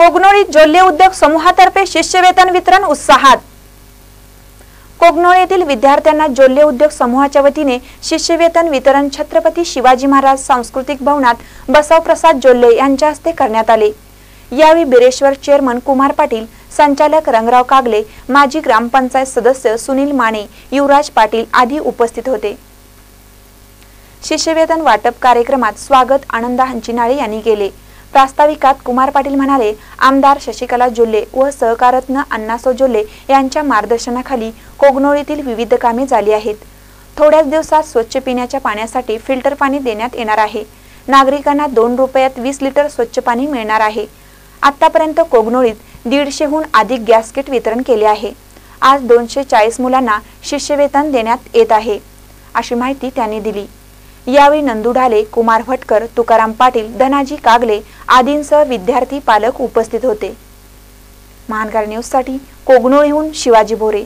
कोगनोळी जोल्ले उद्योग समूहातर्फे शिष्यवेतन वितरण उत्साहात। कोगनोळी येथील विद्यार्थ्यांना जोल्ले उद्योग समूहाच्या वतीने शिष्यवेतन वितरण छत्रपती शिवाजी महाराज सांस्कृतिक भवनात बसवप्रसाद जोल्ले यांच्या हस्ते करण्यात आले। यावेळी बिरेश्वर चेअरमन कुमार पाटील, संचालक रंगराव कागले, माजी ग्रामपंचायत सदस्य सुनील माने, युवराज पाटील आदी उपस्थित होते। शिष्यवेतन वाटप कार्यक्रमात स्वागत आनंदा हंचिनाळे यांनी केले। प्रास्ताविकात कुमार पाटील म्हणाले, आमदार शशिकला जोल्ले व सहकारत्न अण्णासाहेब जोल्ले यांच्या मार्गदर्शनाखाली कोगनोळीतील विविध कामे झाली आहेत। थोड्याच दिवसात स्वच्छ पिण्याच्या पाण्यासाठी फिल्टर पाणी देण्यात येणार आहे। नागरिकांना 2 रुपयात 20 लिटर स्वच्छ पाणी मिळणार आहे। आतापर्यंत कोगनोळीत 150हून अधिक गॅस किट वितरण केले आहे। आज 240 मुलांना शिष्यवेतन देण्यात येत आहे, अशी माहिती त्यांनी दिली। यावेळी नंदू ढाले, कुमार भटकर, तुकाराम पाटील, धनाजी कागले आदींसह विद्यार्थी पालक उपस्थित होते। महानगर न्यूज साठी कोगनोळीहून शिवाजी भोरे।